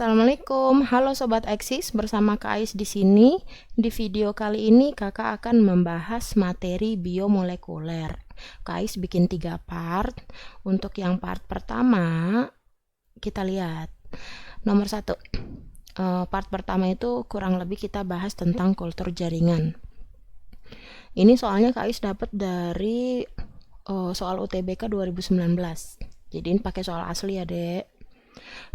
Assalamualaikum, halo Sobat Eksis, bersama Kak Ais di sini. Di video kali ini kakak akan membahas materi biomolekuler. Kak Ais bikin 3 part. Untuk yang part pertama, kita lihat. Nomor 1, part pertama itu kurang lebih kita bahas tentang kultur jaringan. Ini soalnya Kak Ais dapat dari soal UTBK 2019. Jadi ini pakai soal asli ya, Dek.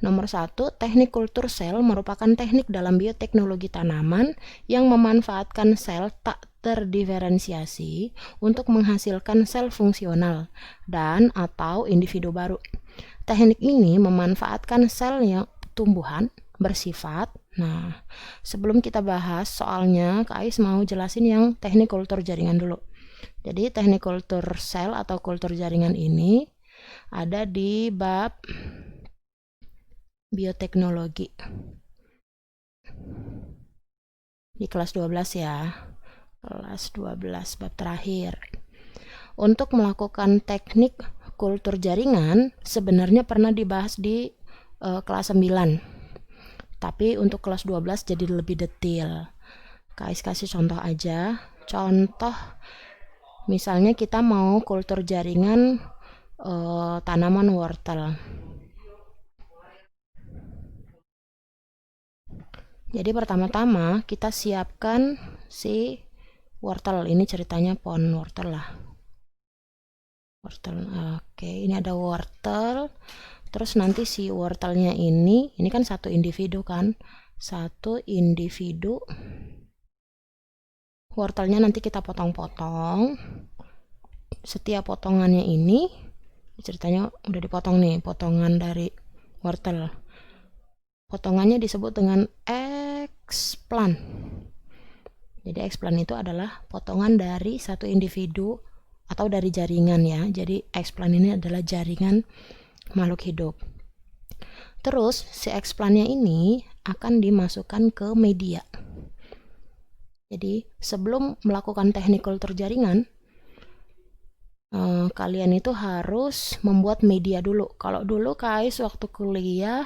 Nomor 1, teknik kultur sel merupakan teknik dalam bioteknologi tanaman yang memanfaatkan sel tak terdiferensiasi untuk menghasilkan sel fungsional dan atau individu baru. Teknik ini memanfaatkan sel yang tumbuhan bersifat. Nah, sebelum kita bahas soalnya, Kak Ais mau jelasin yang teknik kultur jaringan dulu. Jadi teknik kultur sel atau kultur jaringan ini ada di bab bioteknologi di kelas 12 ya, kelas 12 bab terakhir. Untuk melakukan teknik kultur jaringan sebenarnya pernah dibahas di kelas 9, tapi untuk kelas 12 jadi lebih detail. Kasih contoh aja. Contoh misalnya kita mau kultur jaringan tanaman wortel. Jadi pertama-tama kita siapkan si wortel. Ini ceritanya pohon wortel lah. Wortel. Oke, ini ada wortel. Terus nanti si wortelnya ini kan satu individu kan. Satu individu. Wortelnya nanti kita potong-potong. Setiap potongannya ini ceritanya udah dipotong nih, potongan dari wortel. Potongannya disebut dengan eksplan. Jadi eksplan itu adalah potongan dari satu individu atau dari jaringan ya. Jadi eksplan ini adalah jaringan makhluk hidup. Terus si eksplannya ini akan dimasukkan ke media. Jadi sebelum melakukan teknik kultur jaringan, kalian itu harus membuat media dulu. Kalau dulu guys waktu kuliah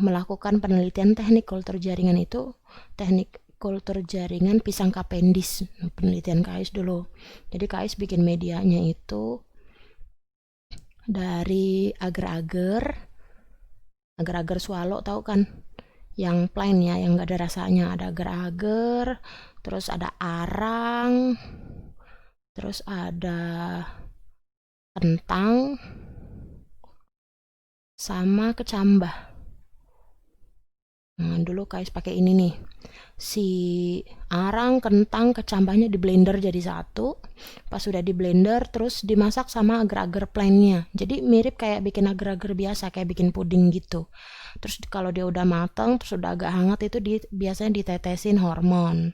melakukan penelitian teknik kultur jaringan itu teknik kultur jaringan pisang kapendis, penelitian KAIS dulu. Jadi KAIS bikin medianya itu dari agar-agar swallow, tahu kan, yang plain ya, yang gak ada rasanya. Ada agar-agar, terus ada arang, terus ada kentang sama kecambah. Nah, dulu Kais pakai ini nih. Si arang, kentang, kecambahnya di blender jadi satu. Pas sudah di blender terus dimasak sama agar-agar plainnya. Jadi mirip kayak bikin agar-agar biasa, kayak bikin puding gitu. Terus kalau dia udah matang, terus udah agak hangat itu biasanya ditetesin hormon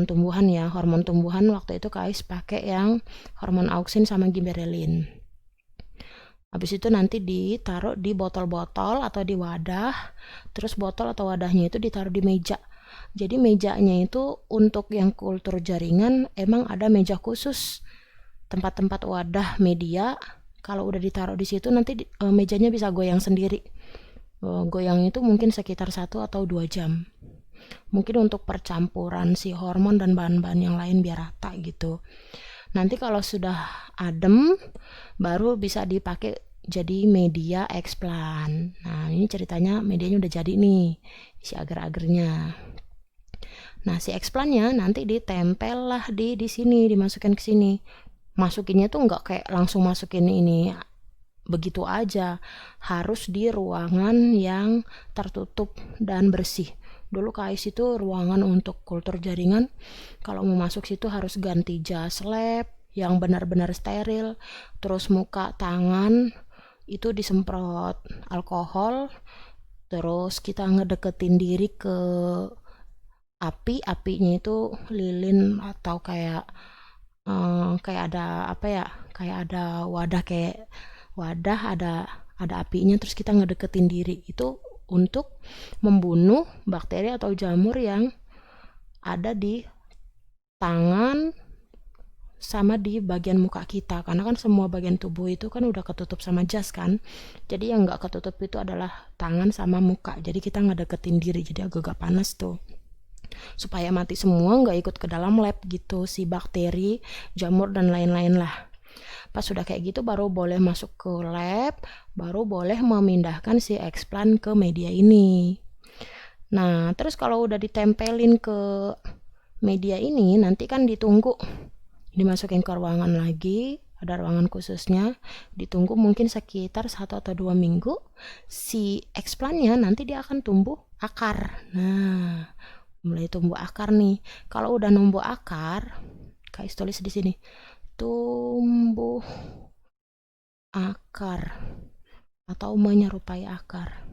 tumbuhan ya. Hormon tumbuhan waktu itu Kais pakai yang hormon auksin sama gibberellin. Habis itu nanti ditaruh di botol-botol atau di wadah. Terus botol atau wadahnya itu ditaruh di meja. Jadi mejanya itu untuk yang kultur jaringan emang ada meja khusus. Tempat-tempat wadah media. Kalau udah ditaruh di situ nanti mejanya bisa goyang sendiri. Goyang itu mungkin sekitar 1 atau 2 jam. Mungkin untuk percampuran si hormon dan bahan-bahan yang lain biar rata gitu. Nanti kalau sudah adem, baru bisa dipakai jadi media eksplan. Nah, ini ceritanya medianya udah jadi nih, si agar-agarnya. Nah, si eksplannya nanti ditempel lah di sini, dimasukin ke sini. Masukinnya tuh nggak kayak langsung masukin ini begitu aja. Harus di ruangan yang tertutup dan bersih. Dulu KAIS itu ruangan untuk kultur jaringan. Kalau mau masuk situ harus ganti jas lab yang benar-benar steril. Terus muka, tangan itu disemprot alkohol. Terus kita ngedeketin diri ke api. Apinya itu lilin atau kayak ada apa ya? Kayak ada wadah, ada apinya, terus kita ngedeketin diri. Itu untuk membunuh bakteri atau jamur yang ada di tangan sama di bagian muka kita, karena kan semua bagian tubuh itu kan udah ketutup sama jas kan. Jadi yang nggak ketutup itu adalah tangan sama muka, jadi kita ngedeketin diri, jadi agak-agak panas tuh, supaya mati semua, nggak ikut ke dalam lab gitu, si bakteri, jamur, dan lain-lain lah. Pas sudah kayak gitu baru boleh masuk ke lab, baru boleh memindahkan si explant ke media ini. Nah, terus kalau udah ditempelin ke media ini, nanti kan ditunggu, dimasukin ke ruangan lagi, ada ruangan khususnya, ditunggu mungkin sekitar 1 atau 2 minggu, si explant-nya nanti dia akan tumbuh akar. Nah, mulai tumbuh akar nih. Kalau udah numbuh akar, kayak tulis di sini, tumbuh akar atau menyerupai akar.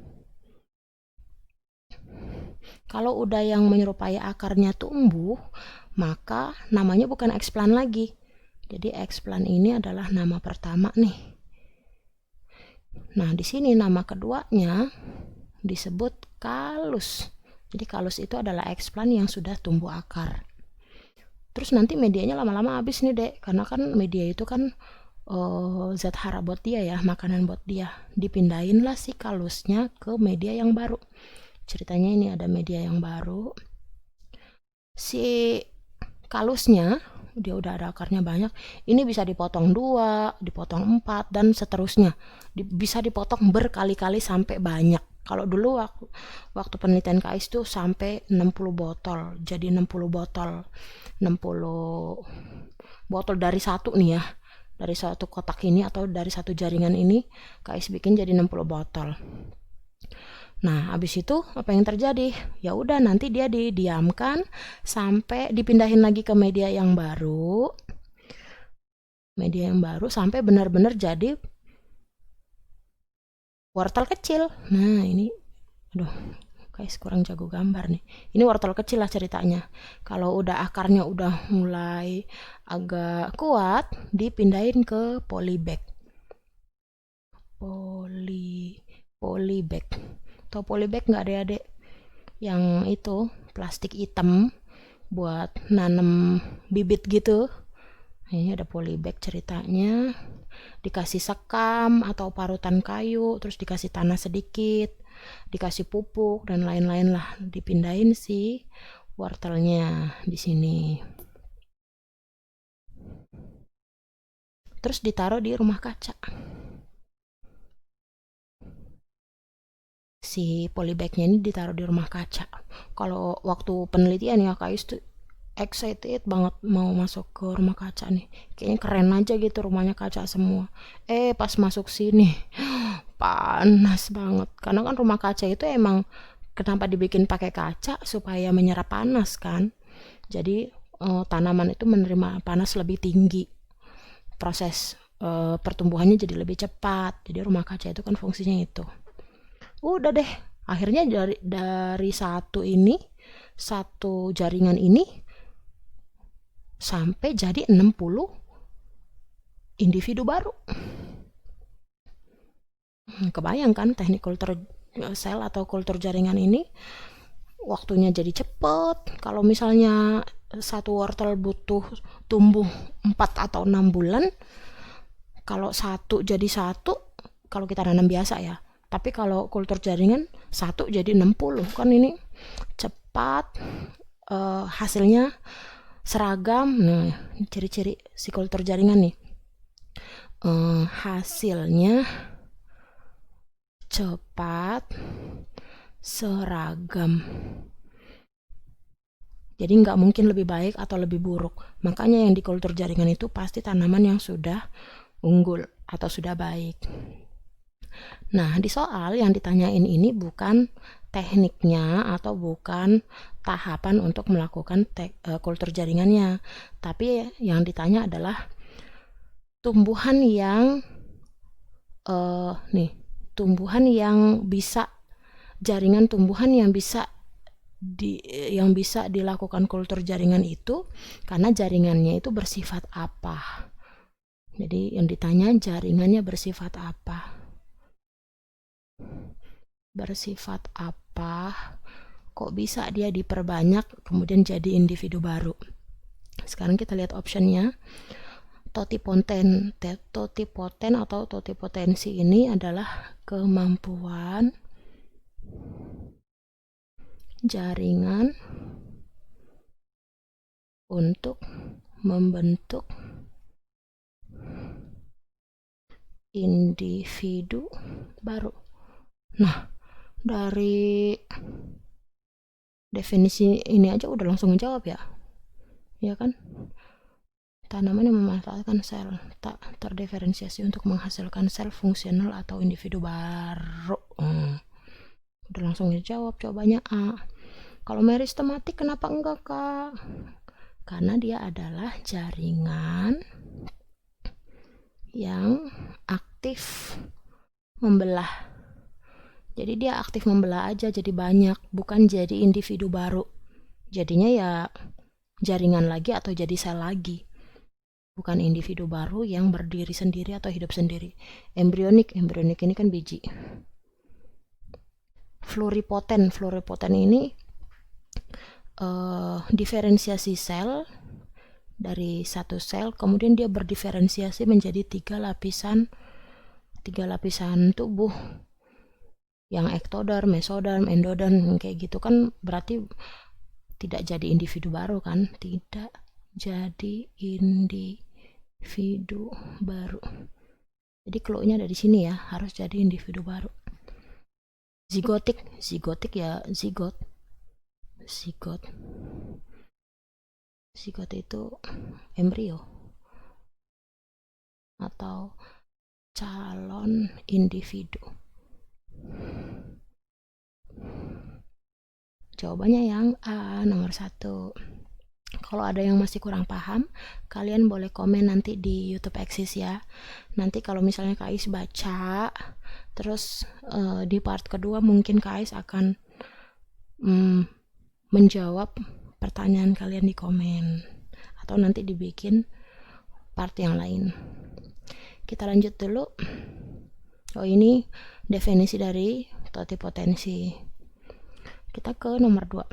Kalau udah yang menyerupai akarnya tumbuh, maka namanya bukan explant lagi. Jadi explant ini adalah nama pertama nih. Nah, di sini nama keduanya disebut kalus. Jadi kalus itu adalah explant yang sudah tumbuh akar. Terus nanti medianya lama-lama habis nih, Dek, karena kan media itu kan zat hara buat dia ya, makanan buat dia. Dipindahin lah si kalusnya ke media yang baru. Ceritanya ini ada media yang baru. Si kalusnya dia udah ada akarnya banyak, ini bisa dipotong 2, dipotong 4, dan seterusnya. Bisa dipotong berkali-kali sampai banyak. Kalau dulu waktu penelitian KAIS tuh sampai 60 botol. Jadi 60 botol. 60 botol dari satu nih ya. Dari satu kotak ini atau dari satu jaringan ini KAIS bikin jadi 60 botol. Nah, habis itu apa yang terjadi? Ya udah, nanti dia didiamkan sampai dipindahin lagi ke media yang baru. Media yang baru sampai benar-benar jadi wortel kecil. Nah, ini aduh, guys, kurang jago gambar nih. Ini wortel kecil lah ceritanya. Kalau udah akarnya udah mulai agak kuat, dipindahin ke polybag. Polybag. Tahu polybag nggak, Adik-adik? Yang itu plastik hitam buat nanam bibit gitu. Ini ada polybag ceritanya. Dikasih sekam atau parutan kayu, terus dikasih tanah sedikit, dikasih pupuk dan lain-lain lah. Dipindahin si wortelnya di sini. Terus ditaruh di rumah kaca. Si polybagnya ini ditaruh di rumah kaca. Kalau waktu penelitian ya, Kais tuh excited banget mau masuk ke rumah kaca nih. Kayaknya keren aja gitu, rumahnya kaca semua. Pas masuk sini panas banget. Karena kan rumah kaca itu emang kenapa dibikin pakai kaca, supaya menyerap panas kan. Jadi tanaman itu menerima panas lebih tinggi. Proses pertumbuhannya jadi lebih cepat. Jadi rumah kaca itu kan fungsinya itu. Udah deh, akhirnya dari satu jaringan ini sampai jadi 60 individu baru. Kebayang kan teknik kultur sel atau kultur jaringan ini waktunya jadi cepet. Kalau misalnya satu wortel butuh tumbuh 4 atau 6 bulan, kalau satu jadi satu, kalau kita nanam biasa ya. Tapi kalau kultur jaringan satu jadi 60, kan ini cepat, hasilnya seragam. Nah, ciri-ciri si kultur jaringan nih, hasilnya cepat, seragam. Jadi nggak mungkin lebih baik atau lebih buruk. Makanya yang di kultur jaringan itu pasti tanaman yang sudah unggul atau sudah baik. Nah, di soal yang ditanyain ini bukan tekniknya atau bukan tahapan untuk melakukan kultur jaringannya, tapi yang ditanya adalah tumbuhan yang jaringan tumbuhan yang bisa dilakukan kultur jaringan itu karena jaringannya itu bersifat apa. Jadi yang ditanya jaringannya bersifat apa? Bersifat apa? Kok bisa dia diperbanyak kemudian jadi individu baru? Sekarang kita lihat optionnya. Totipoten atau totipotensi ini adalah kemampuan jaringan untuk membentuk individu baru. Nah, dari definisi ini aja udah langsung ngejawab ya. Ya kan? Tanaman yang memanfaatkan sel tak terdiferensiasi untuk menghasilkan sel fungsional atau individu baru. Udah langsung dijawab jawabannya A. Kalau meristematik kenapa enggak, Kak? Karena dia adalah jaringan yang aktif membelah. Jadi dia aktif membelah aja jadi banyak, bukan jadi individu baru. Jadinya ya jaringan lagi atau jadi sel lagi. Bukan individu baru yang berdiri sendiri atau hidup sendiri. Embrionik ini kan biji. Pluripoten ini diferensiasi sel dari satu sel, kemudian dia berdiferensiasi menjadi tiga lapisan tubuh, yang ektoderm, mesoderm, endoderm, kayak gitu kan. Berarti tidak jadi individu baru kan, tidak jadi individu baru. Jadi clue-nya dari sini ya, harus jadi individu baru. Zigotik ya zigot itu embrio atau calon individu. Jawabannya yang A, nomor 1. Kalau ada yang masih kurang paham, kalian boleh komen nanti di YouTube Eksis ya. Nanti kalau misalnya Kak Ais baca, terus di part kedua mungkin Kak Ais akan menjawab pertanyaan kalian di komen. Atau nanti dibikin part yang lain. Kita lanjut dulu. Oh, ini definisi dari totipotensi. Kita ke nomor 2.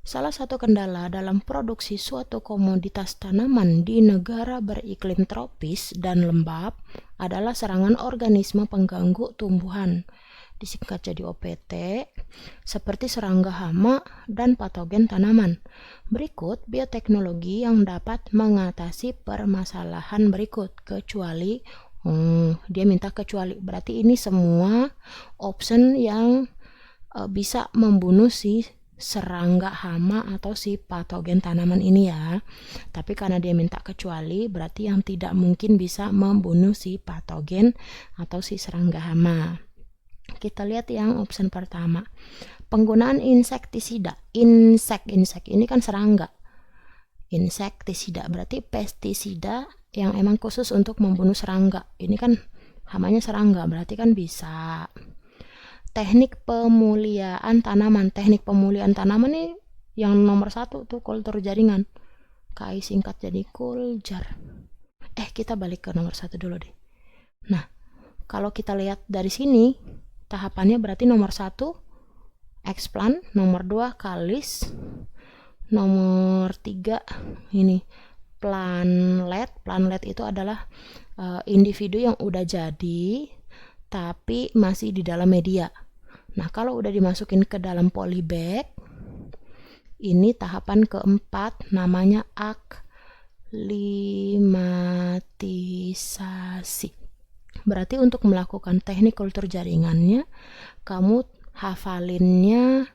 Salah satu kendala dalam produksi suatu komoditas tanaman di negara beriklim tropis dan lembab adalah serangan organisme pengganggu tumbuhan, disingkat jadi OPT, seperti serangga hama dan patogen tanaman. Berikut bioteknologi yang dapat mengatasi permasalahan berikut, kecuali dia minta kecuali, berarti ini semua option yang bisa membunuh si serangga hama atau si patogen tanaman ini ya. Tapi karena dia minta kecuali, berarti yang tidak mungkin bisa membunuh si patogen atau si serangga hama. Kita lihat yang option pertama. Penggunaan insektisida. Insek ini kan serangga. Insektisida berarti pestisida yang emang khusus untuk membunuh serangga. Ini kan hamanya serangga, berarti kan bisa. Teknik pemuliaan tanaman. Teknik pemuliaan tanaman nih yang nomor 1 tuh kultur jaringan. KAI singkat jadi kuljar. Kita balik ke nomor 1 dulu deh. Nah, kalau kita lihat dari sini, tahapannya berarti nomor 1 explant, nomor 2 kalis, nomor 3 ini planlet. Planlet itu adalah individu yang udah jadi tapi masih di dalam media. Nah, kalau udah dimasukin ke dalam polybag, ini tahapan keempat, namanya aklimatisasi. Berarti untuk melakukan teknik kultur jaringannya, kamu hafalinnya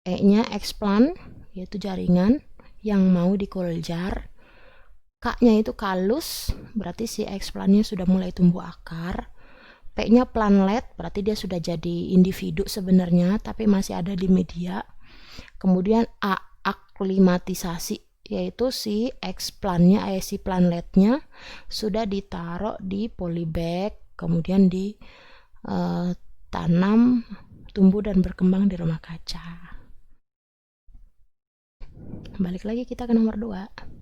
E-nya explant, yaitu jaringan yang mau dikuljar. K-nya itu kalus, berarti si explant-nya sudah mulai tumbuh akar. P-nya planlet, berarti dia sudah jadi individu sebenarnya, tapi masih ada di media. Kemudian A, aklimatisasi, yaitu si explant-nya, si planletnya sudah ditaruh di polybag, kemudian ditanam, tumbuh dan berkembang di rumah kaca. Balik lagi kita ke nomor 2.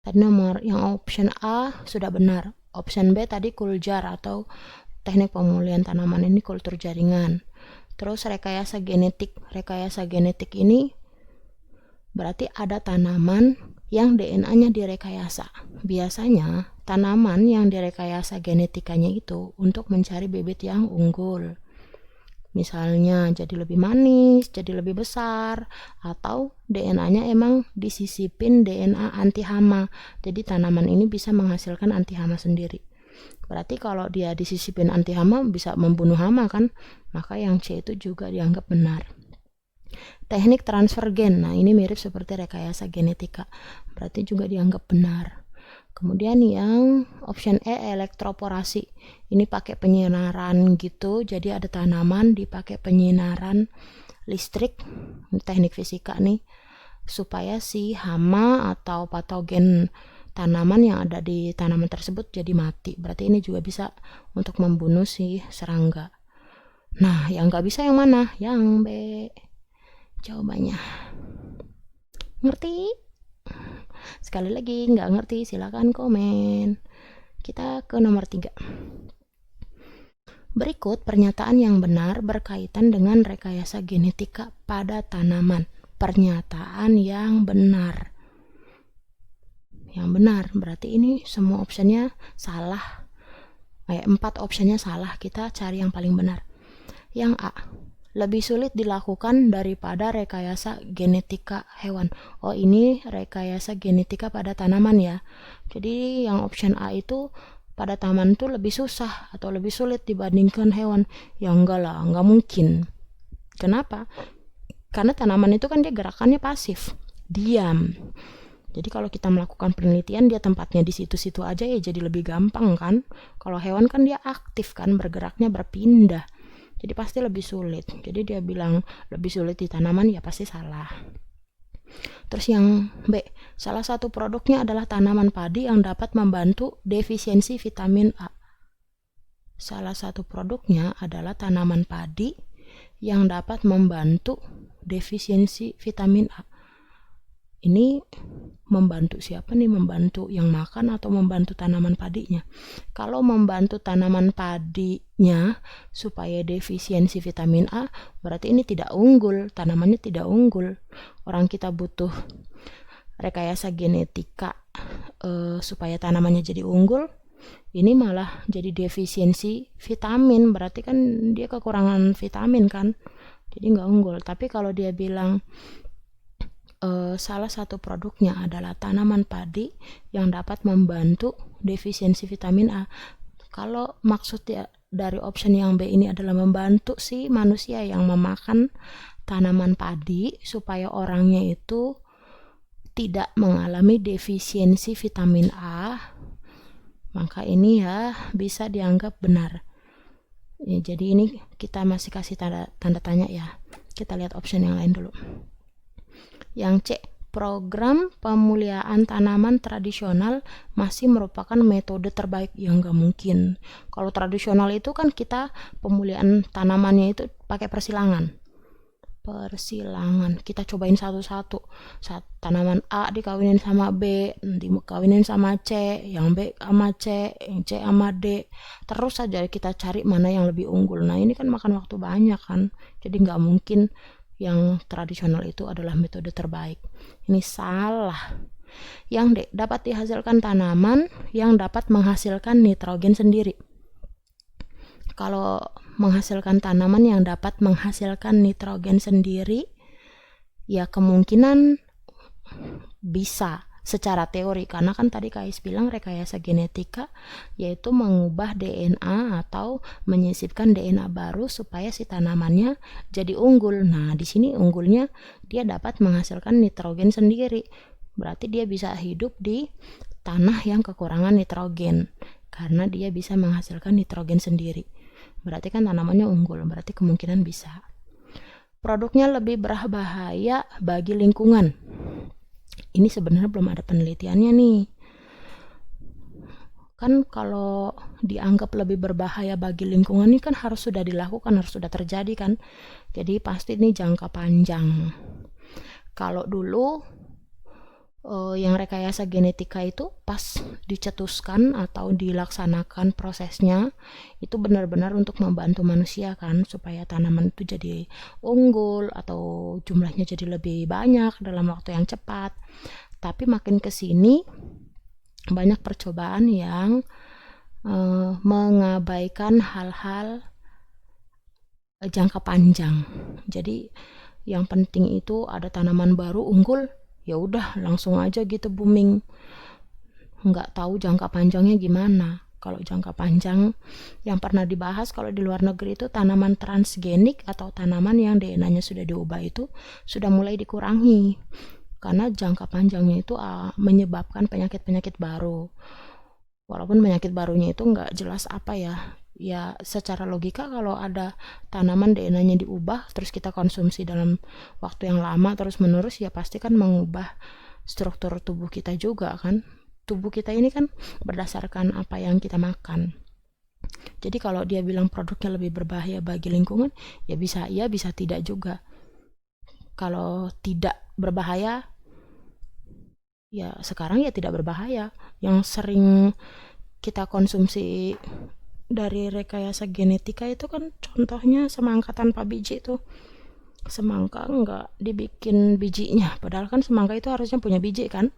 Tadi nomor yang option A sudah benar. Option B tadi kuljar atau teknik pemulihan tanaman, ini kultur jaringan. Terus rekayasa genetik. Rekayasa genetik ini berarti ada tanaman yang DNA-nya direkayasa. Biasanya tanaman yang direkayasa genetikanya itu untuk mencari bibit yang unggul. Misalnya jadi lebih manis, jadi lebih besar, atau DNA-nya emang disisipin DNA anti hama. Jadi tanaman ini bisa menghasilkan anti hama sendiri. Berarti kalau dia disisipin anti hama bisa membunuh hama kan? Maka yang C itu juga dianggap benar. Teknik transfer gen, nah ini mirip seperti rekayasa genetika, berarti juga dianggap benar. Kemudian yang option E, elektroporasi. Ini pakai penyinaran gitu, jadi ada tanaman dipakai penyinaran listrik, teknik fisika nih, supaya si hama atau patogen tanaman yang ada di tanaman tersebut jadi mati. Berarti ini juga bisa untuk membunuh si serangga. Nah, yang nggak bisa yang mana? Yang B. Jawabannya. Ngerti? Sekali lagi nggak ngerti silakan komen. Kita ke nomor 3. Berikut pernyataan yang benar berkaitan dengan rekayasa genetika pada tanaman. Pernyataan yang benar. Yang benar berarti ini semua opsinya salah. 4 opsinya salah, kita cari yang paling benar. Yang A, lebih sulit dilakukan daripada rekayasa genetika hewan. Oh, ini rekayasa genetika pada tanaman ya. Jadi yang option A itu pada tanaman tuh lebih susah atau lebih sulit dibandingkan hewan. Ya enggak lah, enggak mungkin. Kenapa? Karena tanaman itu kan dia gerakannya pasif, diam. Jadi kalau kita melakukan penelitian, dia tempatnya di situ-situ aja ya, jadi lebih gampang kan. Kalau hewan kan dia aktif kan, bergeraknya berpindah. Jadi pasti lebih sulit. Jadi dia bilang lebih sulit di tanaman, ya pasti salah. Terus yang B, salah satu produknya adalah tanaman padi yang dapat membantu defisiensi vitamin A. Salah satu produknya adalah tanaman padi yang dapat membantu defisiensi vitamin A. Ini membantu siapa nih? Membantu yang makan atau membantu tanaman padinya? Kalau membantu tanaman padinya supaya defisiensi vitamin A, berarti ini tidak unggul, tanamannya tidak unggul. Orang kita butuh rekayasa genetika supaya tanamannya jadi unggul, ini malah jadi defisiensi vitamin, berarti kan dia kekurangan vitamin kan, jadi nggak unggul. Tapi kalau dia bilang salah satu produknya adalah tanaman padi yang dapat membantu defisiensi vitamin A. Kalau maksudnya dari option yang B ini adalah membantu si manusia yang memakan tanaman padi supaya orangnya itu tidak mengalami defisiensi vitamin A, maka ini ya bisa dianggap benar. Ya, jadi ini kita masih kasih tanda tanya ya. Kita lihat option yang lain dulu. Yang C, program pemuliaan tanaman tradisional masih merupakan metode terbaik. Ya nggak mungkin. Kalau tradisional itu kan kita pemuliaan tanamannya itu pakai persilangan. Kita cobain satu-satu. Tanaman A dikawinin sama B, dikawinin sama C, yang B sama C, yang C sama D. Terus saja kita cari mana yang lebih unggul. Nah ini kan makan waktu banyak kan. Jadi nggak mungkin yang tradisional itu adalah metode terbaik. Ini salah. Yang D, dapat dihasilkan tanaman yang dapat menghasilkan nitrogen sendiri. Kalau menghasilkan tanaman yang dapat menghasilkan nitrogen sendiri, ya kemungkinan bisa secara teori, karena kan tadi Kais bilang rekayasa genetika yaitu mengubah DNA atau menyisipkan DNA baru supaya si tanamannya jadi unggul. Nah, di sini unggulnya dia dapat menghasilkan nitrogen sendiri. Berarti dia bisa hidup di tanah yang kekurangan nitrogen karena dia bisa menghasilkan nitrogen sendiri. Berarti kan tanamannya unggul, berarti kemungkinan bisa. Produknya lebih berbahaya bagi lingkungan. Ini sebenarnya belum ada penelitiannya nih. Kan kalau dianggap lebih berbahaya bagi lingkungan ini kan harus sudah dilakukan, harus sudah terjadi kan. Jadi pasti ini jangka panjang. Kalau dulu Yang rekayasa genetika itu pas dicetuskan atau dilaksanakan prosesnya itu benar-benar untuk membantu manusia kan, supaya tanaman itu jadi unggul atau jumlahnya jadi lebih banyak dalam waktu yang cepat. Tapi makin ke sini banyak percobaan yang mengabaikan hal-hal jangka panjang. Jadi yang penting itu ada tanaman baru unggul, ya udah langsung aja gitu booming. Nggak tahu jangka panjangnya gimana. Kalau jangka panjang yang pernah dibahas kalau di luar negeri itu tanaman transgenik atau tanaman yang DNA-nya sudah diubah itu sudah mulai dikurangi. Karena jangka panjangnya itu menyebabkan penyakit-penyakit baru. Walaupun penyakit barunya itu nggak jelas apa ya. Ya secara logika kalau ada tanaman DNA-nya diubah terus kita konsumsi dalam waktu yang lama terus menerus ya pasti kan mengubah struktur tubuh kita juga kan. Tubuh kita ini kan berdasarkan apa yang kita makan. Jadi kalau dia bilang produknya lebih berbahaya bagi lingkungan, ya bisa iya, bisa tidak juga. Kalau tidak berbahaya, ya sekarang ya tidak berbahaya. Yang sering kita konsumsi dari rekayasa genetika itu kan contohnya semangka tanpa biji tuh. Semangka nggak dibikin bijinya, padahal kan semangka itu harusnya punya biji kan.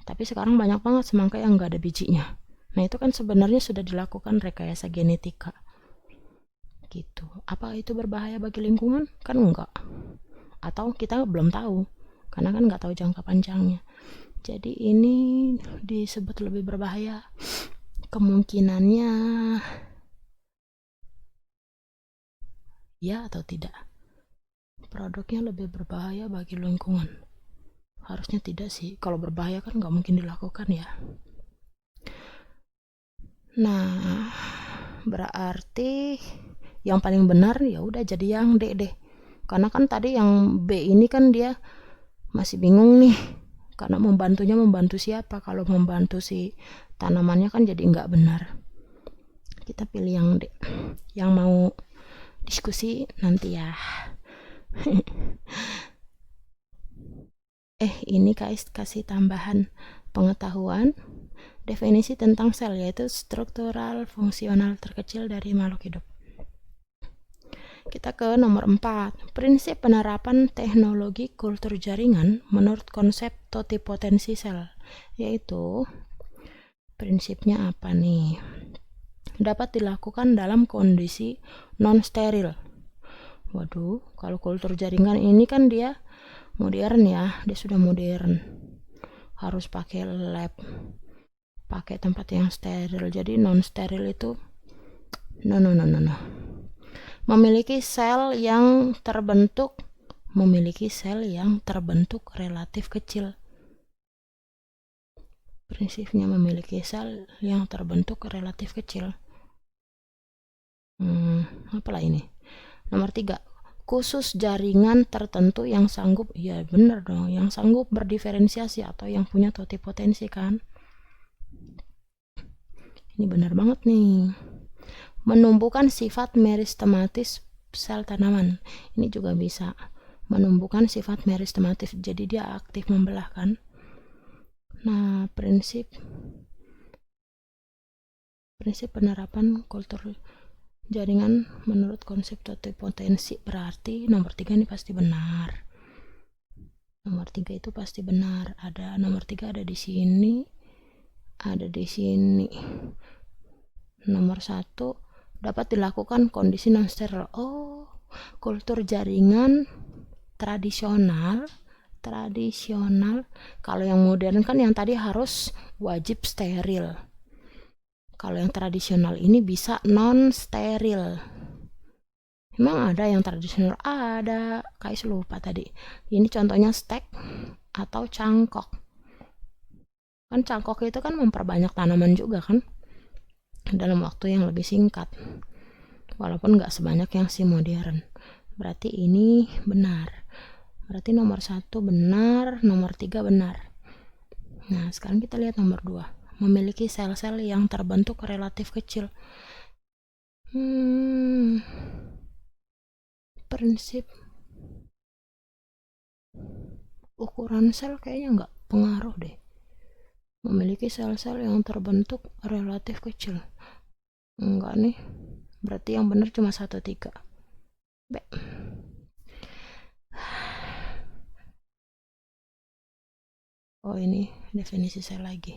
Tapi sekarang banyak banget semangka yang nggak ada bijinya. Nah itu kan sebenarnya sudah dilakukan rekayasa genetika. Gitu. Apa itu berbahaya bagi lingkungan? Kan enggak. Atau kita belum tahu. Karena kan nggak tahu jangka panjangnya. Jadi ini disebut lebih berbahaya. Kemungkinannya ya atau tidak. Produknya lebih berbahaya bagi lingkungan. Harusnya tidak sih. Kalau berbahaya kan nggak mungkin dilakukan ya. Nah, berarti yang paling benar ya udah jadi yang D deh. Karena kan tadi yang B ini kan dia masih bingung nih. Karena membantu siapa? Kalau membantu si tanamannya kan jadi nggak benar. Kita pilih yang D. Yang mau diskusi nanti ya. Ini kasih tambahan pengetahuan. Definisi tentang sel yaitu struktural fungsional terkecil dari makhluk hidup. Kita ke nomor 4. Prinsip penerapan teknologi kultur jaringan menurut konsep totipotensi sel. Yaitu prinsipnya apa nih? Dapat dilakukan dalam kondisi non-steril. Waduh, kalau kultur jaringan ini kan dia modern ya, dia sudah modern. Harus pakai lab, pakai tempat yang steril. Jadi non-steril itu no. Memiliki sel yang terbentuk relatif kecil. Prinsipnya memiliki sel yang terbentuk relatif kecil. Apalah ini? Nomor 3. Khusus jaringan tertentu yang sanggup, ya bener dong, yang sanggup berdiferensiasi atau yang punya totipotensi kan. Ini benar banget nih. Menumbuhkan sifat meristematis sel tanaman. Ini juga bisa menumbuhkan sifat meristematis, jadi dia aktif membelah kan. Nah, prinsip penerapan kultur jaringan menurut konsep totipotensi berarti nomor 3 ini pasti benar. Nomor 3 itu pasti benar. Ada nomor 3 ada di sini, ada di sini. Nomor 1 dapat dilakukan kondisi non steril. Kultur jaringan tradisional. Kalau yang modern kan yang tadi harus wajib steril. Kalau yang tradisional ini bisa non steril. Emang ada yang tradisional? Ada. Kais lupa tadi. Ini contohnya stek atau cangkok. Kan cangkok itu kan memperbanyak tanaman juga kan, dalam waktu yang lebih singkat. Walaupun nggak sebanyak yang si modern. Berarti ini benar. Berarti nomor 1 benar, nomor 3 benar. Nah, sekarang kita lihat nomor 2. Memiliki sel-sel yang terbentuk relatif kecil. Prinsip ukuran sel kayaknya berpengaruh deh. Memiliki sel-sel yang terbentuk relatif kecil. Enggak nih, berarti yang benar cuma 1,3. B. Oh, ini definisi sel lagi.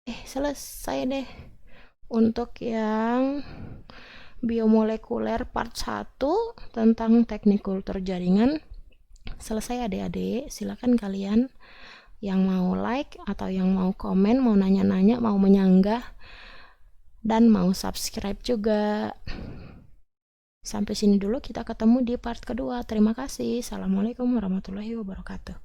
Selesai deh untuk yang biomolekuler part 1 tentang teknik kultur jaringan. Selesai adik-adik, silakan kalian yang mau like atau yang mau komen, mau nanya-nanya, mau menyanggah, dan mau subscribe juga. Sampai sini dulu, kita ketemu di part kedua. Terima kasih. Assalamualaikum warahmatullahi wabarakatuh.